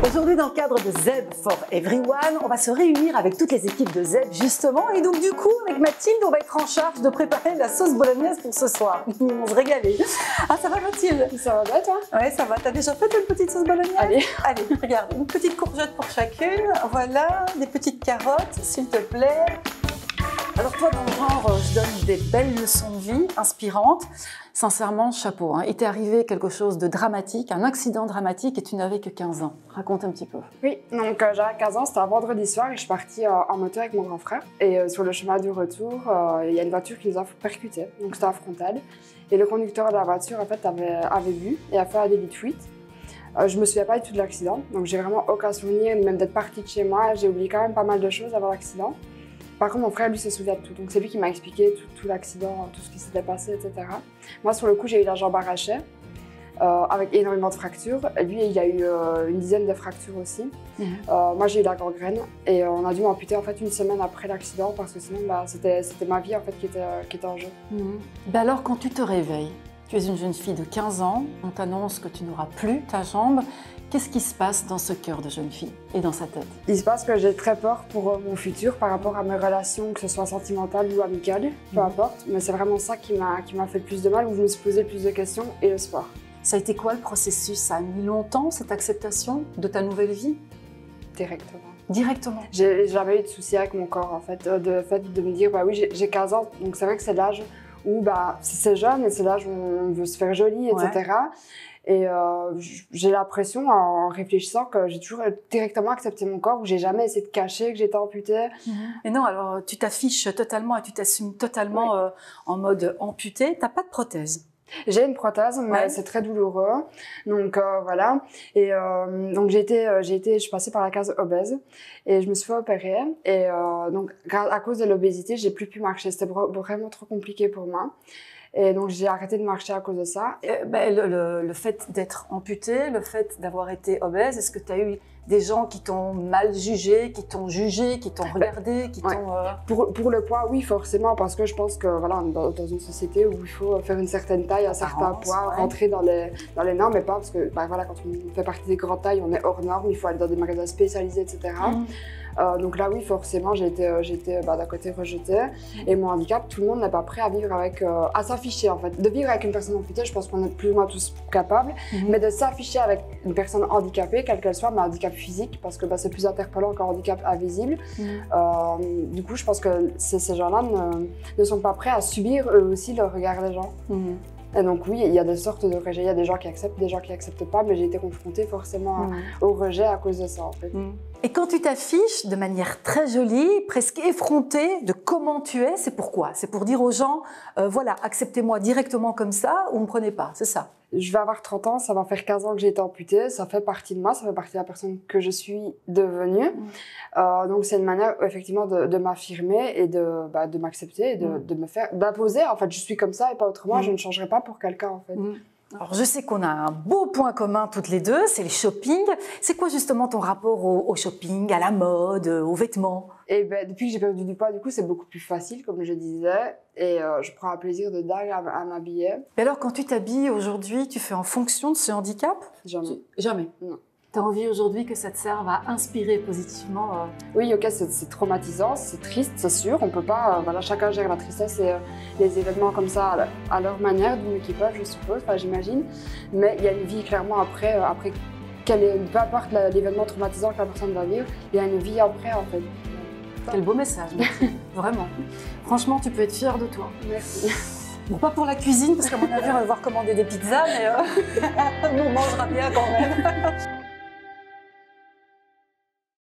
Aujourd'hui, dans le cadre de Zeb for Everyone, on va se réunir avec toutes les équipes de Zeb justement. Et donc du coup, avec Mathilde, on va être en charge de préparer la sauce bolognaise pour ce soir. On se régaler. Ah, ça va Mathilde? Ça va bien toi? Ouais, ça va. T'as déjà fait une petite sauce bolognaise? Allez. Allez, regarde, une petite courgette pour chacune. Voilà, des petites carottes, s'il te plaît. Alors toi, dans le genre, je donne des belles leçons de vie inspirantes. Sincèrement, chapeau. Hein. Il t'est arrivé quelque chose de dramatique, un accident dramatique, et tu n'avais que 15 ans. Raconte un petit peu. Oui, donc j'avais 15 ans, c'était un vendredi soir et je suis partie en moto avec mon grand frère. Et sur le chemin du retour, il y a une voiture qui nous a percuté. Donc c'était un frontal. Et le conducteur de la voiture, en fait, avait bu et a fait un délit de fuite. Je me souviens pas du tout de l'accident, donc j'ai vraiment aucun souvenir, même d'être partie de chez moi. J'ai oublié quand même pas mal de choses avant l'accident. Par contre, mon frère, lui, se souvient de tout. Donc, c'est lui qui m'a expliqué tout l'accident, tout ce qui s'était passé, etc. Moi, sur le coup, j'ai eu la jambe arrachée, avec énormément de fractures. Lui, il y a eu une dizaine de fractures aussi. Moi, j'ai eu la gangrène et on a dû m'amputer en fait une semaine après l'accident parce que sinon, c'était ma vie en fait qui était en jeu. Ben alors, quand tu te réveilles, tu es une jeune fille de 15 ans, on t'annonce que tu n'auras plus ta jambe. Qu'est-ce qui se passe dans ce cœur de jeune fille et dans sa tête? Il se passe que j'ai très peur pour mon futur par rapport à mes relations, que ce soit sentimentales ou amicales, peu importe. Mais c'est vraiment ça qui m'a fait le plus de mal, où je me suis posé le plus de questions, et le sport. Ça a été quoi le processus? Ça a mis longtemps, cette acceptation de ta nouvelle vie? Directement. Directement? J'ai jamais eu de souci avec mon corps, en fait. De me dire, bah oui, j'ai 15 ans, donc c'est vrai que c'est l'âge où c'est jeune et c'est l'âge où on veut se faire jolie, etc. Ouais. Et j'ai l'impression, en réfléchissant, que j'ai toujours directement accepté mon corps, où j'ai jamais essayé de cacher que j'étais amputée. Et non, alors tu t'affiches totalement et tu t'assumes totalement en mode amputée. T'as pas de prothèse? J'ai une prothèse, mais c'est très douloureux. Donc voilà. Et donc je suis passée par la case obèse et je me suis fait opérer. Et donc à cause de l'obésité, j'ai plus pu marcher. C'était vraiment trop compliqué pour moi. Et donc, j'ai arrêté de marcher à cause de ça. Le fait d'être amputée, le fait d'avoir été obèse, est-ce que tu as eu des gens qui t'ont mal jugé, qui t'ont regardé, qui t'ont... Pour le poids, oui, forcément, parce que je pense que voilà, dans une société où il faut faire une certaine taille, un certain poids, rentrer dans les normes, mais pas parce que voilà, quand on fait partie des grandes tailles, on est hors normes, il faut aller dans des magasins spécialisés, etc. Donc là, oui, forcément, j'ai été d'un côté rejetée. Et mon handicap, tout le monde n'est pas prêt à vivre avec, à s'afficher en fait. De vivre avec une personne amputée, je pense qu'on est plus ou moins tous capables, mais de s'afficher avec une personne handicapée, quelle qu'elle soit, mais handicap physique, parce que c'est plus interpellant qu'un handicap invisible. Du coup, je pense que ces gens-là ne sont pas prêts à subir eux aussi le regard des gens. Et donc oui, il y a des sortes de rejets. Il y a des gens qui acceptent, des gens qui n'acceptent pas, mais j'ai été confrontée forcément au rejet à cause de ça en fait. Et quand tu t'affiches de manière très jolie, presque effrontée de comment tu es, c'est pourquoi? C'est pour dire aux gens, voilà, acceptez-moi directement comme ça ou ne me prenez pas, c'est ça? Je vais avoir 30 ans, ça va faire 15 ans que j'ai été amputée, ça fait partie de moi, ça fait partie de la personne que je suis devenue. Donc c'est une manière effectivement de m'affirmer et de m'accepter et de me faire, d'imposer, en fait, je suis comme ça et pas autrement, je ne changerai pas pour quelqu'un en fait. Alors je sais qu'on a un beau point commun toutes les deux, c'est le shopping. C'est quoi justement ton rapport au shopping, à la mode, aux vêtements? Et depuis que j'ai perdu du poids, du coup, c'est beaucoup plus facile, comme je disais, et je prends un plaisir de dingue à m'habiller. Et alors, quand tu t'habilles aujourd'hui, tu fais en fonction de ce handicap? Jamais. Jamais? Non. Tu as envie aujourd'hui que ça te serve à inspirer positivement Oui, ok, c'est traumatisant, c'est triste, c'est sûr. On peut pas, voilà, chacun gère la tristesse et les événements comme ça à leur manière, du mieux qu'ils peuvent, je suppose, enfin, j'imagine. Mais il y a une vie clairement après peu importe l'événement traumatisant que la personne va vivre, il y a une vie après en fait. Quel beau message, vraiment. Franchement, tu peux être fière de toi. Merci. Bon, pas pour la cuisine, parce qu'à mon avis, on va devoir commander des pizzas, mais nous, on mangera bien quand même.